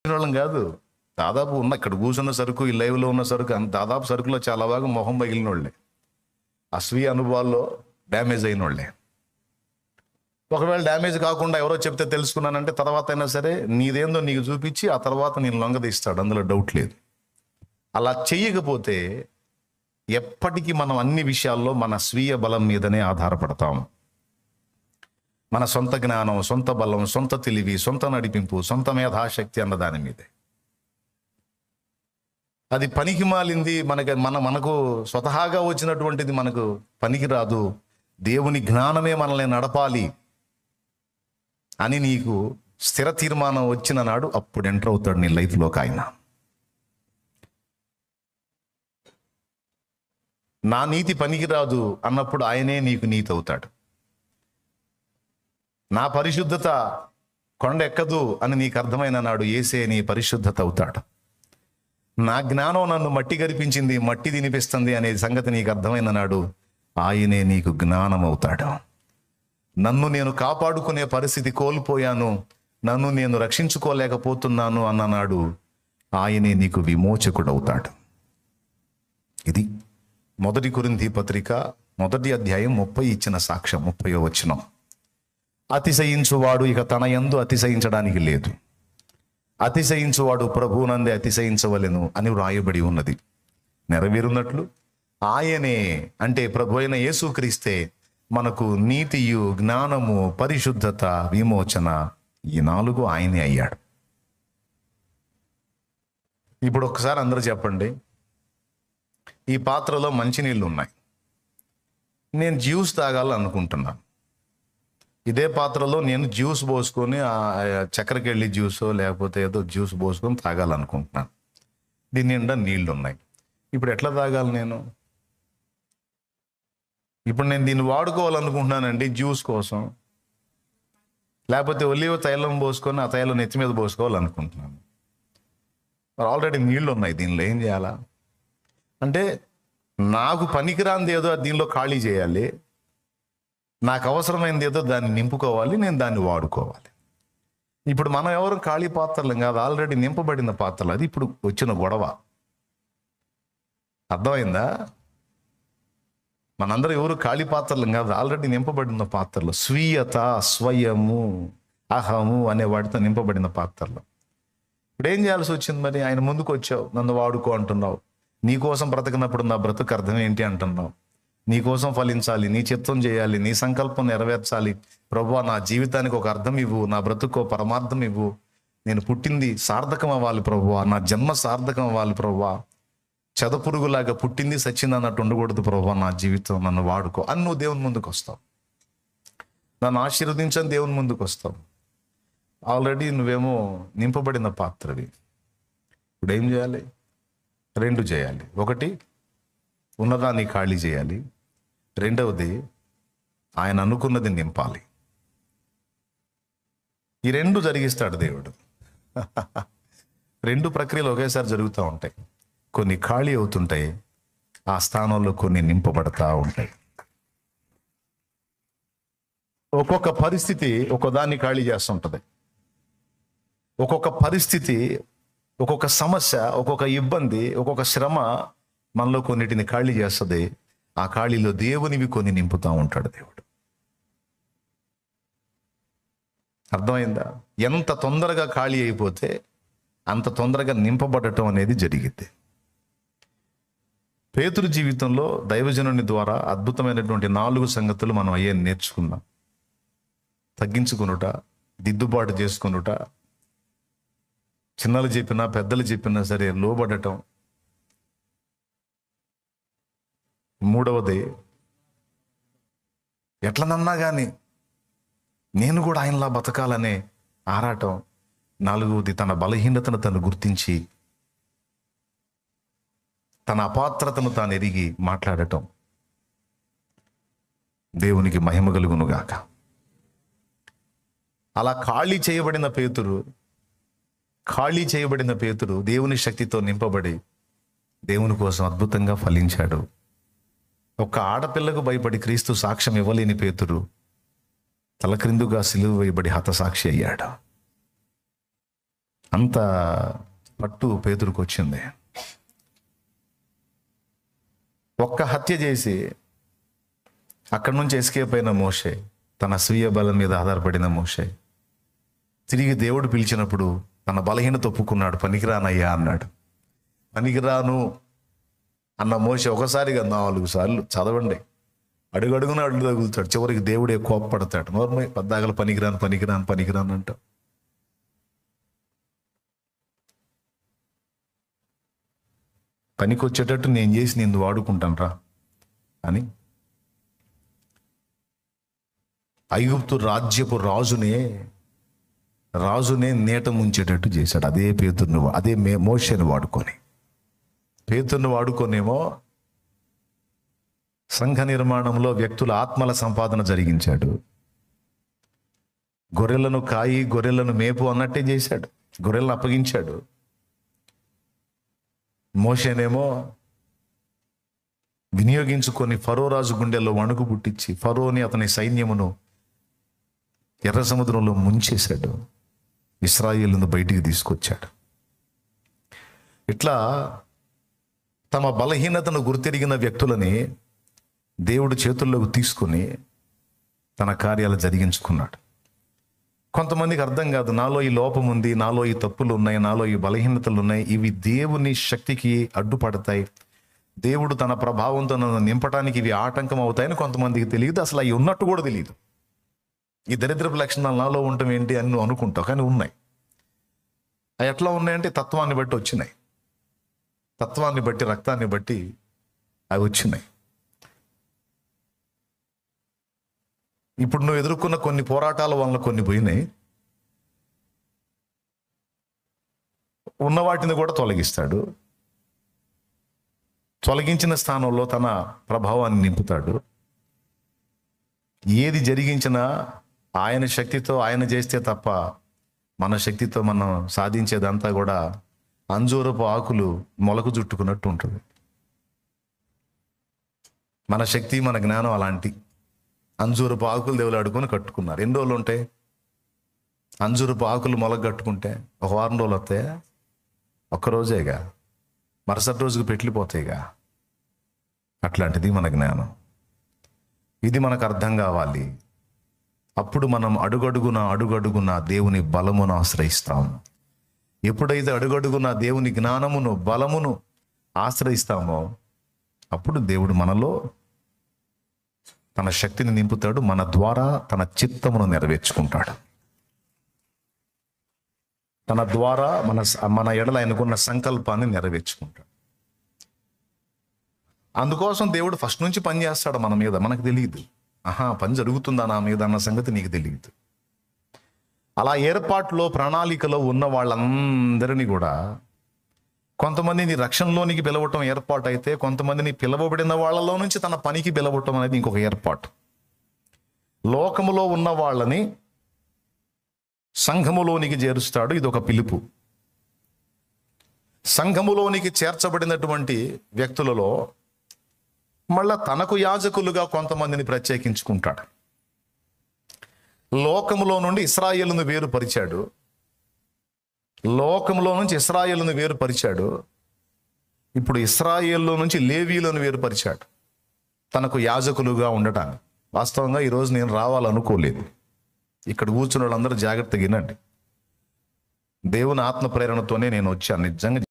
చెప్పిన వాళ్ళం కాదు. దాదాపు ఉన్న ఇక్కడ కూర్చున్న సరుకు, ఈ లైవ్లో ఉన్న సరుకు, దాదాపు సరుకులో చాలా భాగం మొహం పగిలిన వాళ్ళే, అస్వీయ అనుభవాల్లో డ్యామేజ్ అయిన వాళ్ళే. ఒకవేళ డ్యామేజ్ కాకుండా ఎవరో చెప్తే తెలుసుకున్నానంటే తర్వాత అయినా సరే నీదేందో నీకు చూపించి ఆ తర్వాత నేను లొంగదీస్తాడు, అందులో డౌట్ లేదు. అలా చెయ్యకపోతే ఎప్పటికీ మనం అన్ని విషయాల్లో మన స్వీయ బలం మీదనే ఆధారపడతాం. మన సొంత జ్ఞానం, సొంత బలం, సొంత తెలివి, సొంత నడిపింపు, సొంత మేధాశక్తి అన్న దాని మీదే. అది పనికి మాలింది, మనకు స్వతహాగా వచ్చినటువంటిది మనకు పనికి రాదు. దేవుని జ్ఞానమే మనల్ని నడపాలి అని నీకు స్థిర తీర్మానం వచ్చిన నాడు అప్పుడు ఎంటర్ అవుతాడు నీ లైఫ్లోకి ఆయన. నా నీతి పనికిరాదు అన్నప్పుడు ఆయనే నీకు నీతి అవుతాడు. నా పరిశుద్ధత కొండ ఎక్కదు అని నీకు అర్థమైన నాడు యేసే నీ పరిశుద్ధత అవుతాడు. నా జ్ఞానం నన్ను మట్టి గరిపించింది, మట్టి తినిపిస్తుంది అనే సంగతి నీకు అర్థమైన నాడు ఆయనే నీకు జ్ఞానం అవుతాడు. నన్ను నేను కాపాడుకునే పరిస్థితి కోల్పోయాను, నన్ను నేను రక్షించుకోలేకపోతున్నాను అన్ననాడు ఆయనే నీకు విమోచకుడు అవుతాడు. ఇది 1 కొరింథీ పత్రిక 1వ అధ్యాయం 30 ఇచ్చిన సాక్ష్యం. 30వ వచనం, అతిశయించువాడు ఇక తన యందు అతిశయించడానికి లేదు, అతిశయించువాడు ప్రభువునందే అతిశయించవలెను అని వ్రాయబడి ఉన్నది. నెరవేరున్నట్లు ఆయనే, అంటే ప్రభు అయిన యేసుక్రీస్తే మనకు నీతియు, జ్ఞానము, పరిశుద్ధత, విమోచన, ఈ 4 ఆయనే అయ్యాడు. ఇప్పుడు ఒక్కసారి అందరూ చెప్పండి, ఈ పాత్రలో మంచినీళ్ళు ఉన్నాయి, నేను జ్యూస్ తాగాలనుకుంటున్నాను. ఇదే పాత్రలో నేను జ్యూస్ పోసుకొని చక్కెరకెళ్ళి జ్యూసో లేకపోతే ఏదో జ్యూస్ పోసుకొని తాగాలనుకుంటున్నాను. దీని నిండా నీళ్ళు ఉన్నాయి. ఇప్పుడు ఎట్లా తాగాలి నేను? ఇప్పుడు నేను దీన్ని వాడుకోవాలనుకుంటున్నానండి జ్యూస్ కోసం, లేకపోతే ఒలివ తైలం పోసుకొని ఆ తైలం నెత్తి మీద పోసుకోవాలనుకుంటున్నాను. ఆల్రెడీ నీళ్ళు ఉన్నాయి, దీనిలో ఏం చేయాలా? అంటే నాకు పనికిరాంది ఏదో దీనిలో ఖాళీ చేయాలి, నాకు అవసరమైనది ఏదో దాన్ని నింపుకోవాలి, నేను దాన్ని వాడుకోవాలి. ఇప్పుడు మనం ఎవరు ఖాళీ పాత్రలు కాదు, ఆల్రెడీ నింపబడిన పాత్రలు. అది ఇప్పుడు వచ్చిన గొడవ. అర్థమైందా? మనందరూ ఎవరు ఖాళీ పాత్రలు కాదు, ఆల్రెడీ నింపబడిన పాత్రలు. స్వీయత, స్వయము, అహము అనే వాటితో నింపబడిన పాత్రలు. ఇప్పుడు ఏం చేయాల్సి వచ్చింది? మరి ఆయన ముందుకు వచ్చావు, నన్ను వాడుకో అంటున్నావు. నీ కోసం బ్రతకినప్పుడు నా బ్రతుకు అర్థం ఏంటి అంటున్నావు. నీ కోసం ఫలించాలి, నీ చిత్తం చేయాలి, నీ సంకల్పం నెరవేర్చాలి. ప్రభువా, నా జీవితానికి ఒక అర్థం ఇవ్వు, నా బ్రతుకు పరమార్థం ఇవ్వు, నేను పుట్టింది సార్థకం అవ్వాలి ప్రభువా, నా జన్మ సార్థకం అవ్వాలి ప్రభువా, చెదపురుగులాగా పుట్టింది సచ్చింది అన్నట్టు ఉండకూడదు ప్రభువా, నా జీవితం నన్ను వాడుకో అని నువ్వు దేవుని ముందుకు వస్తావు. నన్ను ఆశీర్వదించని దేవుని ముందుకు వస్తావు. ఆల్రెడీ నువ్వేమో నింపబడిన పాత్రవి. ఇప్పుడు ఏం చేయాలి? 2 చేయాలి. 1, ఉన్నదాన్ని ఖాళీ చేయాలి. 2వది, ఆయన అనుకున్నది నింపాలి. ఈ 2 జరిగిస్తాడు దేవుడు. 2 ప్రక్రియలు ఒకేసారి జరుగుతూ ఉంటాయి. కొన్ని ఖాళీ అవుతుంటాయి, ఆ స్థానంలో కొన్ని నింపబడతా ఉంటాయి. ఒక్కొక్క పరిస్థితి ఒక్కొక్కదాన్ని ఖాళీ చేస్తుంటది. ఒక్కొక్క పరిస్థితి, ఒక్కొక్క సమస్య, ఒక్కొక్క ఇబ్బంది, ఒక్కొక్క శ్రమ మనలో కొన్నిటిని ఖాళీ చేస్తుంది. ఆ ఖాళీలో దేవునివి కొన్ని నింపుతూ ఉంటాడు దేవుడు. అర్థమైందా? ఎంత తొందరగా ఖాళీ అయిపోతే అంత తొందరగా నింపబడటం అనేది జరిగింది. పేతురు జీవితంలో దైవజనుని ద్వారా అద్భుతమైనటువంటి 4 సంగతులు మనం నేర్చుకున్నాం. తగ్గించుకొనుట, దిద్దుబాటు చేసుకొనుట, చిన్నలు చెప్పినా పెద్దలు చెప్పినా సరే లోబడటం. 3వది, ఎట్లనన్నా కానీ నేను కూడా ఆయనలా బతకాలనే ఆరాటం. 4వది, తన బలహీనతను తను గుర్తించి తన అపాత్రతను తాను ఎరిగి మాట్లాడటం. దేవునికి మహిమ కలుగునుగాక. అలా ఖాళీ చేయబడిన పేతురు దేవుని శక్తితో నింపబడి దేవుని కోసం అద్భుతంగా ఫలించాడు. ఒక్క ఆడపిల్లకు భయపడి క్రీస్తు సాక్ష్యం ఇవ్వలేని పేతురు తలక్రిందుగా సిలువ వేయబడి హతసాక్షి అయ్యాడు. అంత పట్టు పేతురుకు వచ్చింది. ఒక్క హత్య చేసి అక్కడి నుంచి ఎస్కేప్ అయిన మోషే, తన స్వీయ బలం మీద ఆధారపడిన మోషే, తిరిగి దేవుడు పిలిచినప్పుడు తన బలహీనత ఒప్పుకున్నాడు. పనికిరానయ్యా అన్నాడు. పనికిరాను అన్న మోషే ఒకసారిగా 4 సార్లు చదవండి, అడుగడుగున అడ్డు తగులుతాడు. చివరికి దేవుడే కోప్పడతాడు. నోర్మై పద్దాగలు పనికిరాను అంట. పనికి వచ్చేటట్టు నేను చేసి నిన్ను వాడుకుంటాను రా అని ఐగుప్తు రాజ్యపు రాజునే నీట ముంచేటట్టు చేశాడు. అదే పేతురుని, అదే మోషేని వాడుకొని, పేతురుని వాడుకొనేమో సంఘ నిర్మాణంలో వ్యక్తుల ఆత్మల సంపాదన జరిగించాడు. గొర్రెలను కాయి, గొర్రెలను మేపు అన్నట్టే చేశాడు. గొర్రెలను అప్పగించాడు. మోషేనేమో వినియోగించుకొని ఫరో రాజు గుండెల్లో వణుకు పుట్టించి ఫరోని, అతని సైన్యమును ఎర్ర సముద్రంలో ముంచేశాడు. ఇశ్రాయేలును బయటికి తీసుకొచ్చాడు. ఇట్లా తమ బలహీనతను గుర్తెరిగిన వ్యక్తులని దేవుడు చేతుల్లోకి తీసుకుని తన కార్యాలు జరిగించుకున్నాడు. కొంతమందికి అర్థం కాదు, నాలో ఈ లోపం ఉంది, నాలో ఈ తప్పులు ఉన్నాయి, నాలో ఈ బలహీనతలు ఉన్నాయి, ఇవి దేవుని శక్తికి అడ్డుపడతాయి, దేవుడు తన ప్రభావంతో నన్ను నింపడానికి ఇవి ఆటంకం అవుతాయని కొంతమందికి తెలియదు. అసలు అవి ఉన్నట్టు కూడా తెలియదు. ఈ దరిద్రపు లక్షణాలు నాలో ఉండటం ఏంటి అని నువ్వు అనుకుంటావు, కానీ ఉన్నాయి. అవి ఎట్లా ఉన్నాయంటే తత్వాన్ని బట్టి వచ్చినాయి. తత్వాన్ని బట్టి, రక్తాన్ని బట్టి అవి వచ్చినాయి. ఇప్పుడు నువ్వు ఎదుర్కొన్న కొన్ని పోరాటాల వలన కొన్ని పోయినాయి. ఉన్న వాటిని కూడా తొలగిస్తాడు. తొలగించిన స్థానంలో తన ప్రభావాన్ని నింపుతాడు. ఏది జరిగించినా ఆయన శక్తితో ఆయన చేస్తే తప్ప మన శక్తితో మనం సాధించేదంతా కూడా అంజూరపు ఆకులు మొలకు చుట్టుకున్నట్టు ఉంటుంది. మన శక్తి, మన జ్ఞానం అలాంటి అంజూరపు ఆకులు దేవులాడుకొని కట్టుకున్నారు. ఎన్ని రోజులు ఉంటాయి? అంజూరపు ఆకులు మొలకు కట్టుకుంటే 1 వారం రోజులు వస్తాయా? ఒక్కరోజేగా, మరుసటి రోజుకు పెట్లిపోతాయిగా. అట్లాంటిది మన జ్ఞానం. ఇది మనకు అర్థం కావాలి. అప్పుడు మనం అడుగడుగున దేవుని బలమును ఆశ్రయిస్తాం. ఎప్పుడైతే అడుగడుగున దేవుని జ్ఞానమును, బలమును ఆశ్రయిస్తామో అప్పుడు దేవుడు మనలో తన శక్తిని నింపుతాడు. మన ద్వారా తన చిత్తమును నెరవేర్చుకుంటాడు. తన ద్వారా మన ఎడల ఆయనకున్న సంకల్పాన్ని నెరవేర్చుకుంటాడు. అందుకోసం దేవుడు ఫస్ట్ నుంచి పని చేస్తాడు మన మీద. మనకు తెలియదు, పని జరుగుతుందా నా మీద అన్న సంగతి నీకు తెలియదు. అలా ఏర్పాటులో, ప్రణాళికలో ఉన్న వాళ్ళందరినీ కూడా కొంతమందిని రక్షణలోనికి పిలవటం ఏర్పాటు అయితే, కొంతమందిని పిలవబడిన వాళ్ళలో నుంచి తన పనికి పిలవటం అనేది ఇంకొక ఏర్పాటు. లోకములో ఉన్న వాళ్ళని సంఘములోనికి చేరుస్తాడు. ఇది ఒక పిలుపు. సంఘములోనికి చేర్చబడినటువంటి వ్యక్తులలో మళ్ళా తనకు యాజకులుగా కొంతమందిని ప్రత్యేకించుకుంటాడు. లోకములో నుండి ఇశ్రాయేలును వేరుపరిచాడు. లోకంలో నుంచి ఇశ్రాయేలును వేరుపరిచాడు. ఇప్పుడు ఇశ్రాయేల్లో నుంచి లేవీలను వేరుపరిచాడు తనకు యాజకులుగా ఉండటానికి. వాస్తవంగా ఈరోజు నేను రావాలనుకోలేదు. ఇక్కడ కూర్చున్న వాళ్ళందరూ జాగ్రత్తగా వినండి. దేవుని ఆత్మ ప్రేరణతోనే నేను వచ్చాను. నిజంగా